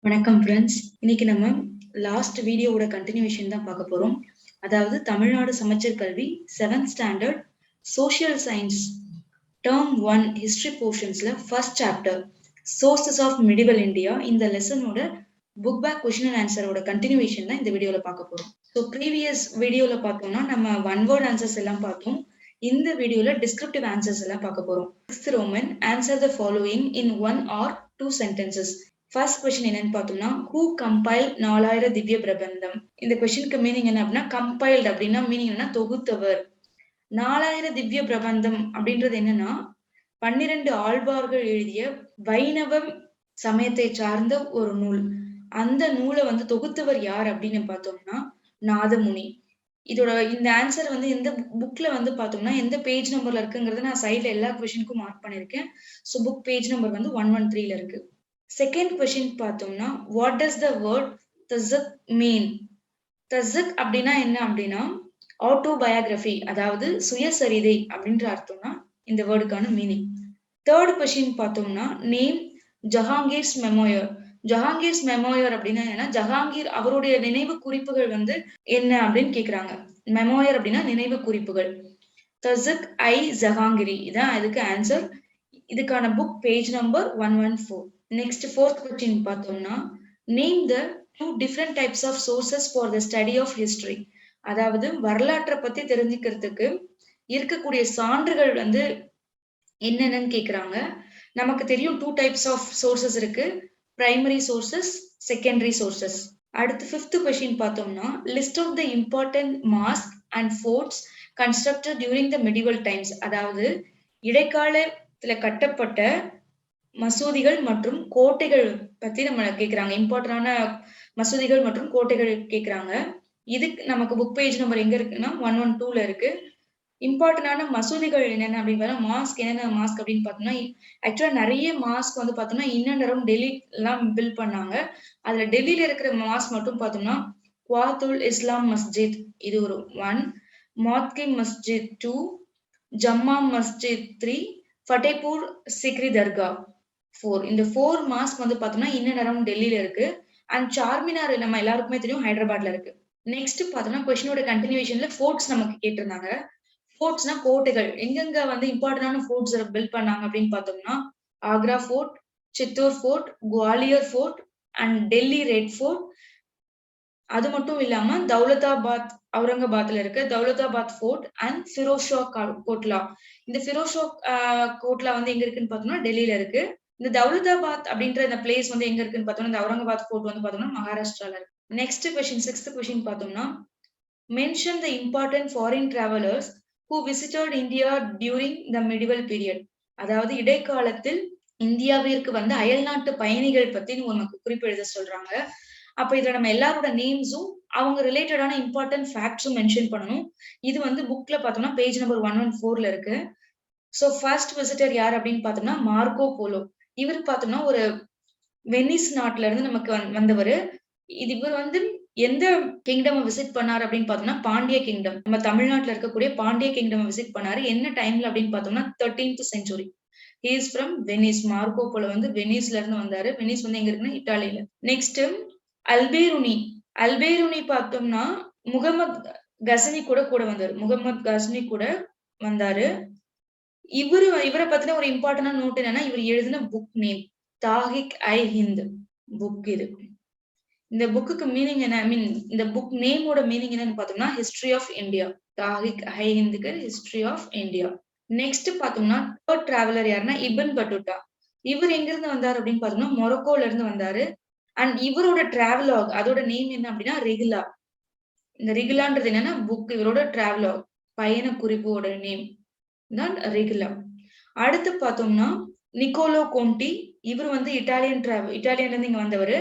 வணக்கம் ஃப்ரெண்ட்ஸ். இன்னைக்கு நம்ம லாஸ்ட் வீடியோவோட கண்டினியூஷன் தான் பார்க்க போறோம். அதாவது தமிழ்நாடு சமச்சீர் கல்வி 7th standard social science term 1 history போர்ஷன்ஸ்ல first chapter sources of medieval India இந்த லெசனோட புக் பேக் கொஸ்டின் அண்ட் ஆன்சரோட கண்டினியூஷன் தான் இந்த வீடியோல பார்க்க போறோம். ஸோ ப்ரீவியஸ் வீடியோல பார்த்தோம்னா நம்ம ஒன் வேர்ட் ஆன்சர்ஸ் எல்லாம் பார்த்தோம். இந்த வீடியோல டிஸ்கிரிப்டிவ் ஆன்சர்ஸ் எல்லாம் பார்க்க போறோம். 6th Roman answer the following in 1 or 2 sentences. First question என்னன்னு பார்த்தோம்னா ஹூ கம்பைல் 4000 திவ்ய பிரபந்தம். இந்த கொஸ்டினுக்கு மீனிங் என்ன அப்படின்னா கம்பைல்ட் அப்படின்னா மீனிங் என்னன்னா தொகுத்தவர். 4000 திவ்ய பிரபந்தம் அப்படின்றது என்னன்னா 12 ஆழ்வார்கள் எழுதிய வைணவ சமயத்தை சார்ந்த ஒரு நூல். அந்த நூலை தொகுத்தவர் யார் அப்படின்னு பார்த்தோம்னா நாதமுனி. இதோட இந்த ஆன்சர் எந்த புக்ல பார்த்தோம்னா எந்த பேஜ் நம்பர்ல இருக்குங்கிறத நான் சைட்ல எல்லா கொஸ்டினுக்கும் மார்க் பண்ணிருக்கேன். ஸோ புக் பேஜ் நம்பர் 113ல இருக்கு. செகண்ட் கொஸ்டின் பார்த்தோம்னா வாட் டஸ் த வேர்ட் தஸக் மீன். தஸக் அப்படின்னா என்ன அப்படின்னா ஆட்டோபயோகிராஃபி, அதாவது சுயசரிதை அப்படின்ற அர்த்தம்னா இந்த வேர்டுக்கான மீனிங். தேர்ட் கொஸ்டின் பார்த்தோம்னா name Jahangir's memoir. Jahangir's memoir அப்படின்னா என்ன, ஜஹாங்கீர் அவருடைய நினைவு குறிப்புகள் என்ன அப்படின்னு கேக்குறாங்க. மெமோயர் அப்படின்னா நினைவு குறிப்புகள். தஸக் ஐ ஜஹாங்கிரி இதான் இதுக்கு ஆன்சர். இதுக்கான book page number 114. Next fourth question பார்த்தோம்னா name the 2 different types of sources for the study of history. அதாவது வரலாற்றை பத்தி தெரிஞ்சுக்கிறதுக்கு இருக்கக்கூடிய சான்றுகள் என்னென்னு கேக்குறாங்க. நமக்கு தெரியும் 2 டைப்ஸ் ஆஃப் சோர்சஸ் இருக்கு, பிரைமரி சோர்சஸ், செகண்டரி சோர்சஸ். அடுத்து ஃபிஃப்த் கொஸ்டின் பார்த்தோம்னா list of the important mosque and forts constructed during the medieval times. அதாவது இடைக்காலத்துல கட்டப்பட்ட மசூதிகள் மற்றும் கோட்டைகள் பத்தி நம்ம கேக்குறாங்க. இம்பார்ட்டன்டான மசூதிகள் மற்றும் கோட்டைகள் கேக்குறாங்க. இதுக்கு நமக்கு புக் பேஜ் நம்பர் எங்க இருக்குன்னா 112ல இருக்கு. இம்பார்ட்டன்டான மசூதிகள் என்னென்ன அப்படின்னு மாஸ்க் என்னென்ன மாஸ்க் அப்படின்னு பார்த்தோம்னா ஆக்சுவலா நிறைய மாஸ்க் பார்த்தோம்னா இன்னும் நேரம் டெல்லி எல்லாம் பில்ட் பண்ணாங்க. அதுல டெல்லியில இருக்கிற மாஸ்க் மட்டும் பார்த்தோம்னா குவாத்துல் இஸ்லாம் மஸ்ஜித் இது ஒரு 1, மாத்கி மஸ்ஜித் 2, ஜம்மா மஸ்ஜித் 3, ஃபதேபூர் சிக்ரி தர்கா 4. இந்த 4 மாஸ்க் பார்த்தோம்னா இன்னும் நேரம் டெல்லியில இருக்கு. அண்ட் சார்மினார் நம்ம எல்லாருக்குமே தெரியும் ஹைதராபாத்ல இருக்கு. நெக்ஸ்ட் பார்த்தோம்னா கொஸ்டினோட கண்டினியூஷன்ல ஃபோர்ட்ஸ் நமக்கு கேட்டிருந்தாங்க. ஃபோர்ட்ஸ்னா கோட்டைகள் எங்கெங்க இம்பார்ட்டன்டான ஃபோர்ட்ஸ் பில்ட் பண்ணாங்க அப்படின்னு பார்த்தோம்னா Agra fort, Chittor fort, Gwalior fort and Delhi red fort. அது மட்டும் இல்லாம தௌலதாபாத் அவுரங்காபாத்ல இருக்க தௌலதாபாத் ஃபோர்ட் அண்ட் ஃபிரோஸ் ஷா கோட்லா. இந்த ஃபிரோஸ் ஷா கோட்லா எங்க இருக்குன்னு பார்த்தோம்னா டெல்லியில இருக்கு. இந்த தௌலதாபாத் அப்படின்ற இந்த பிளேஸ் எங்க இருக்குன்னு பார்த்தோம்னா இந்த அவுரங்காபாத் ஃபோர்ட் பார்த்தோம்னா மகாராஷ்டிரால இருக்கு. நெக்ஸ்ட் கொஸ்டின் சிக்ஸ்த் கொஸ்டின் பார்த்தோம்னா mention the important foreign travellers who visited India during the medieval period. அதாவது இடைக்காலத்தில் இந்தியாவிற்கு அயல்நாட்டு பயணிகள் பத்தி உனக்கு குறிப்பெழுத சொல்றாங்க. அப்ப இதுல நம்ம எல்லாரோட நேம்ஸும் அவங்க ரிலேட்டடான இம்பார்ட்டன்ட் ஃபேக்ட்ஸும் மென்ஷன் பண்ணணும். இது புக்ல பார்த்தோம்னா பேஜ் நம்பர் 114ல இருக்கு. சோ ஃபர்ஸ்ட் விசிட்டர் யார் அப்படின்னு பார்த்தோம்னா மார்க்கோ போலோ. இவர் பார்த்தோம்னா ஒரு வெனிஸ் நாட்டுல இருந்து நமக்கு வந்தவர். இவர் எந்த கிங்டம் விசிட் பண்ணாரு அப்படின்னு பார்த்தோம்னா பாண்டிய கிங்டம். நம்ம தமிழ்நாட்டுல இருக்கக்கூடிய பாண்டிய கிங்டம் விசிட் பண்ணாரு. என்ன டைம்ல அப்படின்னு பார்த்தோம்னா 13th century. He is from Venice. Marco Polo வெனிஸ்ல இருந்து வந்தாரு. வெனிஸ் எங்க இருக்குன்னா இட்டாலியில. நெக்ஸ்ட் அல்பேருனி. அல்பேருனி பார்த்தோம்னா முகமது கசனி கூட வந்தாரு. முகமது கசனி கூட வந்தாரு. இவரை பத்தின ஒரு இம்பார்ட்டன்டான நோட் என்னன்னா இவர் எழுதின புக் நேம் தாஹிக் ஐ ஹிந்த் புக். இது இந்த புக்குக்கு மீனிங் என்ன, ஐ மீன் இந்த புக் நேமோட மீனிங் என்னன்னு பார்த்தோம்னா history of India. Tahqiq i ஹிந்துக்கு ஹிஸ்டரி ஆஃப் இந்தியா. நெக்ஸ்ட் பார்த்தோம்னா தேர்ட் டிராவலர் யாருன்னா இப்ன் பட்டுட்டா. இவர் எங்க இருந்து வந்தாரு அப்படின்னு பார்த்தோம்னா மொரோக்கோல இருந்து வந்தாரு. அண்ட் இவரோட டிராவலாக் அதோட நேம் என்ன அப்படின்னா ரெகுலா. இந்த ரெகுலான்றது என்னன்னா புக், இவரோட டிராவலாக் பயண குறிப்போட நேம் தான் ரெகுலா. அடுத்து பார்த்தோம்னா நிக்கோலோ கோண்டி. இவர் இட்டாலியன்ல இருந்து இங்க வந்தவர்.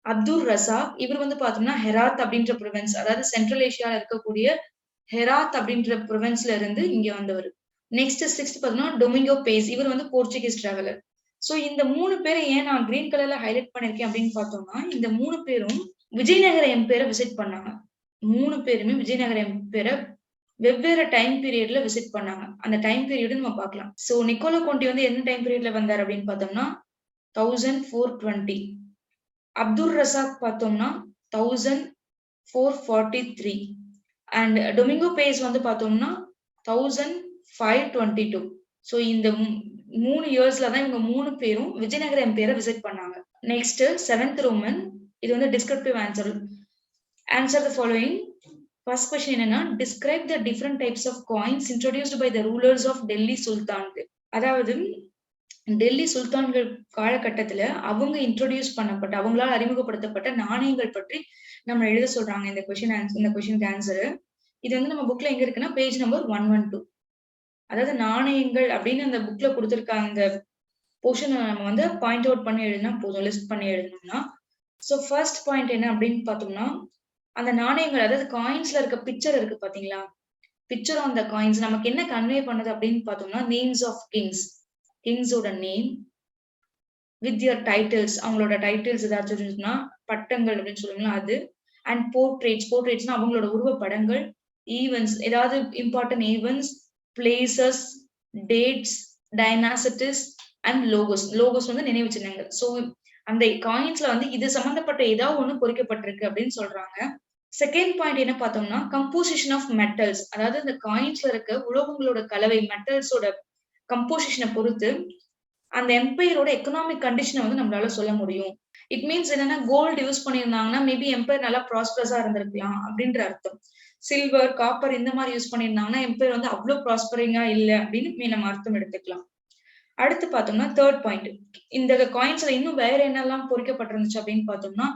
அப்துல் ரசாக் இவர் பார்த்தோம்னா ஹெராத் அப்படின்ற ப்ரொவின்ஸ், அதாவது சென்ட்ரல் ஏஷியால இருக்கக்கூடிய ஹெராத் அப்படின்ற ப்ரொவின்ஸ்ல இருந்து இங்க வந்தவர். நெக்ஸ்ட் சிக்ஸ்த் பார்த்தோம்னா டொமிங்கோ பேஸ். இவர் போர்ச்சுகீஸ் டிராவலர். சோ இந்த 3 பேரை ஏன் நான் கிரீன் கலர்ல ஹைலைட் பண்ணிருக்கேன் அப்படின்னு பார்த்தோம்னா இந்த 3 பேரும் விஜயநகர எம்பையரை விசிட் பண்ணாங்க. 3 பேருமே விஜயநகர எம்பையரை வெவ்வேறு டைம் பீரியட்ல விசிட் பண்ணாங்க. அந்த டைம் பீரியட் நம்ம பார்க்கலாம். சோ நிக்கோலோ கோண்டி என்ன டைம் பீரியட்ல வந்தார் அப்படின்னு பார்த்தோம்னா 1420. அப்துல் ரசாக் பார்த்தோம்னா 1443 அண்ட் டொமிங்கோ பேஸ் வந்து பார்த்தோம்னா 1522. ஸோ இந்த 3 இயர்ஸ்ல தான் இவங்க 3 பேரும் விஜயநகர எம்பையரை விசிட் பண்ணாங்க. நெக்ஸ்ட் 7th ரோமன், இது வந்து descriptive answer. Answer the following. First question என்னன்னா, describe the different types of coins introduced by the rulers of Delhi Sultan. அதாவது டெல்லி சுல்தான்கள் காலகட்டத்துல அவங்க இன்ட்ரோடியூஸ் பண்ணப்பட்ட, அவங்களால் அறிமுகப்படுத்தப்பட்ட நாணயங்கள் பற்றி நம்ம எழுத சொல்றாங்க இந்த கொஸ்டினுக்கு ஆன்சர். இது வந்து நம்ம புக்ல எங்க இருக்குன்னா பேஜ் நம்பர் 112. அதாவது நாணயங்கள் அப்படின்னு அந்த புக்ல கொடுத்திருக்காங்க. இந்த போர்ஷன் நம்ம வந்து பாயிண்ட் அவுட் பண்ணி எழுதினா போதும், லிஸ்ட் பண்ணி எழுதணும்னா. ஸோ ஃபர்ஸ்ட் பாயிண்ட் என்ன அப்படின்னு பார்த்தோம்னா, அந்த நாணயங்கள், அதாவது காயின்ஸ்ல இருக்க பிக்சர் இருக்கு பாத்தீங்களா, பிக்சர் ஆன் த காயின்ஸ் நமக்கு என்ன கன்வே பண்ணுது அப்படின்னு பார்த்தோம்னா, நேம்ஸ் ஆஃப் கிங்ஸ், கிங்ஸோட நேம் வித் யுவர் டைட்டில்ஸ், அவங்களோட டைட்டில்ஸ் ஏதாச்சும் இருந்துச்சுன்னா பட்டங்கள் அப்படின்னு சொல்லுவாங்களா அது. அண்ட் போர்ட்ரேட்ஸ்னா அவங்களோட உருவப்படங்கள். ஈவென்ட்ஸ், ஏதாவது important events, places, dates, dynasties and logos வந்து நினைவு சின்னங்கள். ஸோ அந்த காயின்ஸ்ல வந்து இது சம்பந்தப்பட்ட ஏதாவது ஒண்ணு பொறிக்கப்பட்டிருக்கு அப்படின்னு சொல்றாங்க. செகண்ட் பாயிண்ட் என்ன பார்த்தோம்னா, கம்போசிஷன் ஆஃப் மெட்டல்ஸ், அதாவது இந்த காயின்ஸ்ல இருக்க உலோகங்களோட கலவை, மெட்டல்ஸோட கம்போசிஷனை பொறுத்து அந்த எம்பையரோட எக்கனாமிக் கண்டிஷனை வந்து நம்மளால சொல்ல முடியும். இட் மீன்ஸ் என்னன்னா, கோல்டு யூஸ் பண்ணியிருந்தாங்கன்னா மேபி எம்பையர் நல்லா ப்ராஸ்பரஸா இருந்திருக்கலாம் அப்படின்ற அர்த்தம். சில்வர், காப்பர் இந்த மாதிரி யூஸ் பண்ணியிருந்தாங்கன்னா எம்பையர் வந்து அவ்வளவு ப்ராஸ்பரிங்கா இல்லை அப்படின்னு நம்ம அர்த்தம் எடுத்துக்கலாம். அடுத்து பார்த்தோம்னா தேர்ட் பாயிண்ட், இந்த காயின்ஸ்ல இன்னும் வேற என்னெல்லாம் பொறிக்கப்பட்டிருந்துச்சு அப்படின்னு பார்த்தோம்னா,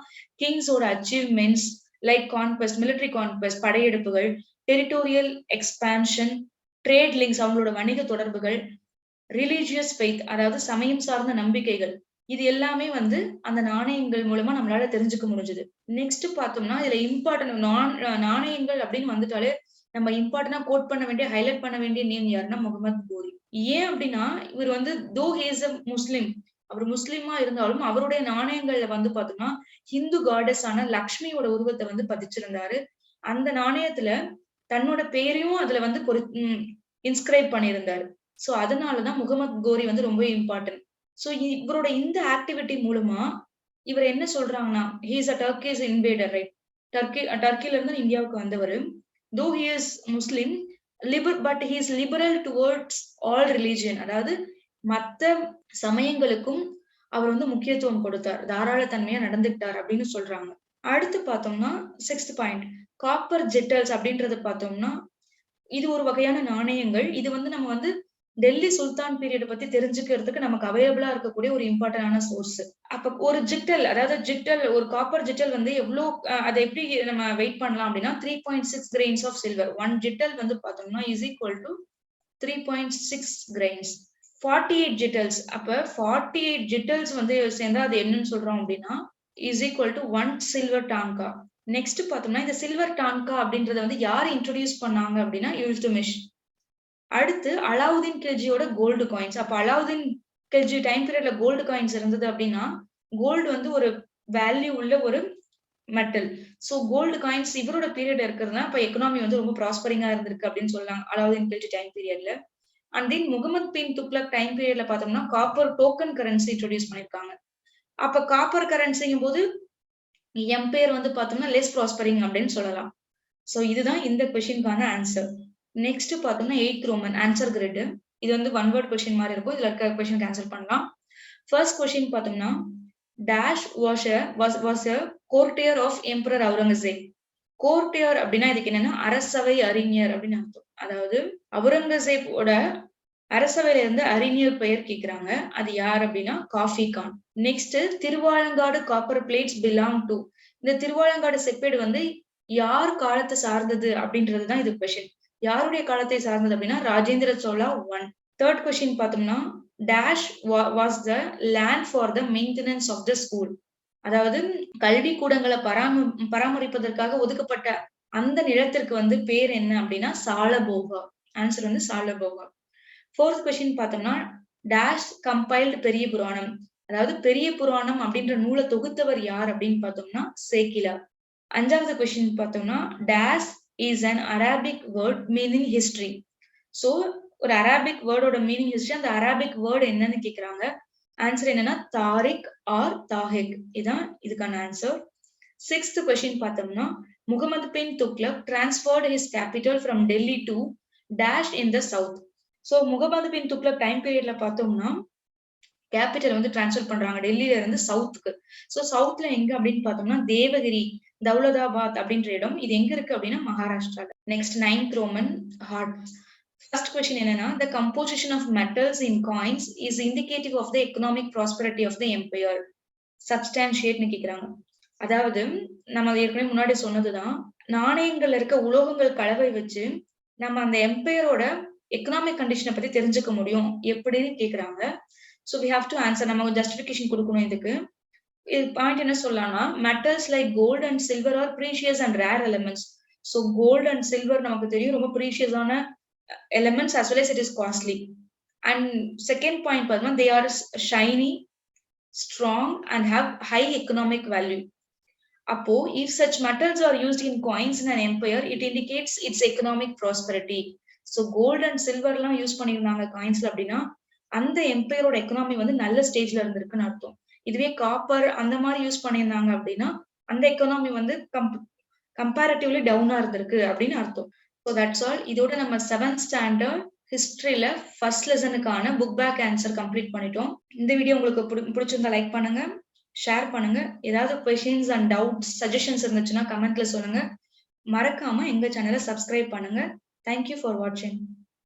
கிங்ஸோட achievements like conquest, military conquest, படையெடுப்புகள், டெரிட்டோரியல் எக்ஸ்பான்ஷன், ட்ரேட் லிங்க்ஸ், அவங்களோட வணிக தொடர்புகள், ரிலீஜியஸ் ஃபெய்த், அதாவது சமயம் சார்ந்த நம்பிக்கைகள், இது எல்லாமே வந்து அந்த நாணயங்கள் மூலமா நம்மளால தெரிஞ்சுக்க முடிஞ்சது. நெக்ஸ்ட் பார்த்தோம்னா, இதுல இம்பார்ட்டன்ட் நாணயங்கள் அப்படின்னு வந்துட்டாலே நம்ம இம்பார்ட்டன்டா கோட் பண்ண வேண்டிய, ஹைலைட் பண்ண வேண்டிய நேம் யாருன்னா முகமது கோரி. ஏன் அப்படின்னா, இவர் வந்து தோ ஹி இஸ் a முஸ்லிம், அவர் முஸ்லிமா இருந்தாலும் அவருடைய நாணயங்கள்ல வந்து பார்த்தோம்னா ஹிந்து காடஸ் ஆன லக்ஷ்மியோட உருவத்தை வந்து பதிச்சிருந்தாரு. அந்த நாணயத்துல தன்னோட பேரையும் அதுல வந்து இன்ஸ்கிரைப் பண்ணியிருந்தாரு. சோ அதனாலதான் முகமது கோரி வந்து ரொம்ப இம்பார்ட்டன்ட். சோ இவரோட இந்த ஆக்டிவிட்டி மூலமா இவர் என்ன சொல்றாங்கன்னா, he is a Turkish invader, right? டர்க்கில இருந்து இந்தியாவுக்கு வந்தவர். Though he is Muslim but he is liberal towards all religion, அதாவது மத்த சமயங்களுக்கும் அவர் வந்து முக்கியத்துவம் கொடுத்தார், தாராளத்தன்மையா நடந்துக்கிட்டார் அப்படின்னு சொல்றாங்க. அடுத்து பார்த்தோம்னா சிக்ஸ்த் பாயிண்ட், காப்பர் ஜெட்டல்ஸ் அப்படின்றத பார்த்தோம்னா, இது ஒரு வகையான நாணயங்கள். இது வந்து நம்ம வந்து டெல்லி சுல்தான் பீரியட் பத்தி தெரிஞ்சுக்கிறதுக்கு நமக்கு அவைலபிளா இருக்கக்கூடிய ஒரு இம்பார்ட்டன்டான சோர்ஸ். அப்ப ஒரு ஜிட்டல், அதாவது ஜிட்டல், ஒரு காப்பர் ஜிட்டல் வந்து எவ்வளவு, அதை எப்படி நம்ம வெயிட் பண்ணலாம் அப்படின்னா 3.6 கிரெயின்ஸ் ஆஃப் சில்வர். 1 ஜிட்டல் வந்து பார்த்தோம்னா is equal to 3.6 grains. 48 jitals, அப்ப 48 ஜிட்டல்ஸ் வந்து சேர்ந்தா அது என்னன்னு சொல்றோம் அப்படின்னா is equal to 1 silver டாங்கா. Next பார்த்தோம்னா, இந்த சில்வர் டாங்கா அப்படின்றத வந்து யார் இன்ட்ரோடியூஸ் பண்ணாங்க அப்படின்னா இல்துட்மிஷ். அடுத்து அலாவுதீன் கில்ஜியோட கோல்டு காயின்ஸ். அப்ப அலாவுதீன் கில்ஜி டைம் பீரியட்ல கோல்டு காயின்ஸ் இருந்தது அப்படின்னா, கோல்டு வந்து ஒரு வேல்யூ உள்ள ஒரு மெட்டல். சோ கோல்டு காயின்ஸ் இவரோட பீரியட் இருக்கிறதுனா இப்ப எக்கனாமி வந்து ரொம்ப ப்ராஸ்பரிங்கா இருந்திருக்கு அப்படின்னு சொல்லலாம் அலாவுதீன் கில்ஜி டைம் பீரியட்ல. And then Muhammad bin Tughlaq time பீரியட்ல பார்த்தோம்னா காப்பர் டோக்கன் கரன்சி இன்ட்ரோடியூஸ் பண்ணிருக்காங்க. அப்ப காப்பர் கரன்சிங்கும் போது எம்பையர் வந்து பார்த்தோம்னா லெஸ் ப்ராஸ்பரிங் அப்படின்னு சொல்லலாம். சோ இதுதான் இந்த கொஸ்டினுக்கான ஆன்சர். நெக்ஸ்ட் பார்த்தோம்னா 8th ரோமன் ஆன்சர் கிரிட். இது வந்து ஒன் வேர்ட் கொஸ்டின் மாதிரி இருக்கும். இதுல இருக்க கொஸ்டின் கேன்சல் பண்ணலாம். ஃபர்ஸ்ட் கொஸ்டின் பார்த்தோம்னா, dash was a courtier of Emperor Aurangzeb. Courtier அப்படின்னா இதுக்கு என்னன்னா அரசவை அறிஞர் அப்படின்னு அர்த்தம். அதாவது அவுரங்கசீப்போட அரசவையில இருந்து அறிஞர் பெயர் கேக்குறாங்க. அது யார் அப்படின்னா Khafi Khan. Next, Thiruvalangadu copper plates belong to. இந்த திருவாலங்காடு செப்பேடு வந்து யார் காலத்தை சார்ந்தது அப்படின்றதுதான் இது கொஸ்டின். யாருடைய காலத்தை சார்ந்தது அப்படின்னா ராஜேந்திர சோழா 1. தேர்ட் கொஸ்டின் பார்த்தோம்னா, dash was the land for the maintenance of the school. அதாவது கல்வி கூடங்களை பராமரிப்பதற்காக ஒதுக்கப்பட்ட அந்த நிலத்திற்கு வந்து பேர் என்ன அப்படின்னா சாலபோகா. ஆன்சர் வந்து சாலபோகா. ஃபோர்த் கொஸ்டின் பார்த்தோம்னா, டேஷ் கம்பைல்டு பெரிய புராணம். அதாவது பெரிய புராணம் அப்படின்ற நூலை தொகுத்தவர் யார் அப்படின்னு பார்த்தோம்னா சேக்கிலா. அஞ்சாவது கொஸ்டின் பார்த்தோம்னா, dash is an Arabic word meaning history. So ஒரு அரபிக் வேர்டோட மீனிங் ஹிஸ்டரி, அந்த அரபிக் வேர்டு என்னன்னு கேக்குறாங்க. ஆன்சர் என்னன்னா தாரிக் ஆர் தாஹிக். இதான் இதுக்கான ஆன்சர். 6th கொஸ்டின் பார்த்தோம்னா Muhammad bin Tughlaq transferred his capital from Delhi to dash in the south. So Muhammad bin Tughlaq time பீரியட்ல பார்த்தோம்னா கேபிட்டல் வந்து டிரான்ஸ்ஃபர் பண்றாங்க டெல்லியில இருந்து சவுத்துக்கு. ஸோ சவுத்ல எங்க அப்படின்னு பார்த்தோம்னா தேவகிரி, தௌலதாபாத் அப்படின்ற இடம். இது எங்க இருக்கு அப்படின்னா மகாராஷ்டிரால. நெக்ஸ்ட் 9th ரோமன் ஹார்ட். ஃபர்ஸ்ட் கொஸ்டின் என்னன்னா the composition of metals in coins is indicative of the economic prosperity of the empire. சப்ஸ்டான்ஷியேட்னு கேக்குறாங்க. அதாவது நம்ம ஏற்கனவே முன்னாடி சொன்னதுதான், நாணயங்கள்ல இருக்க உலோகங்கள் கலவை வச்சு நம்ம அந்த எம்பையரோட எக்கனாமிக் கண்டிஷனை பத்தி தெரிஞ்சுக்க முடியும் எப்படின்னு கேக்குறாங்க. So we have to answer. நம்ம ஜஸ்டிஃபிகேஷன் கொடுக்கணும் இதுக்கு. பாயிண்ட் என்ன சொல்லலாம்னா metals like gold and silver are precious and rare elements. So gold and silver நமக்கு தெரியும் ரொம்ப ப்ரீஷியஸான elements as well as it is costly. And second point பார்த்தோம்னா they are shiny, strong and have high economic value. அப்போ if such metals are used in coins in an empire, it indicates its economic prosperity. So gold and silver எல்லாம் use பண்ணிருந்தாங்க காயின்ஸ்ல அப்படின்னா அந்த எம்பையரோட economy வந்து நல்ல ஸ்டேஜ்ல இருந்திருக்குன்னு அர்த்தம். இதுவே காப்பர் அந்த மாதிரி யூஸ் பண்ணியிருந்தாங்க அப்படின்னா அந்த எக்கனாமி வந்து கம்பேரிட்டிவ்லி டவுனா இருந்திருக்கு அப்படின்னு அர்த்தம். So that's all. இதோட நம்ம 7th ஸ்டாண்டர்ட் ஹிஸ்டரியில ஃபர்ஸ்ட் லெசனுக்கான புக் பேக் ஆன்சர் கம்ப்ளீட் பண்ணிட்டோம். இந்த வீடியோ உங்களுக்கு பிடிச்சிருந்தா லைக் பண்ணுங்க, ஷேர் பண்ணுங்க. ஏதாவது கொஸ்டின்ஸ் அண்ட் டவுட்ஸ் சஜஷன்ஸ் இருந்துச்சுன்னா கமெண்ட்ல சொல்லுங்க. மறக்காம எங்க சேனலை சப்ஸ்கிரைப் பண்ணுங்க. தேங்க்யூ ஃபார் வாட்சிங்.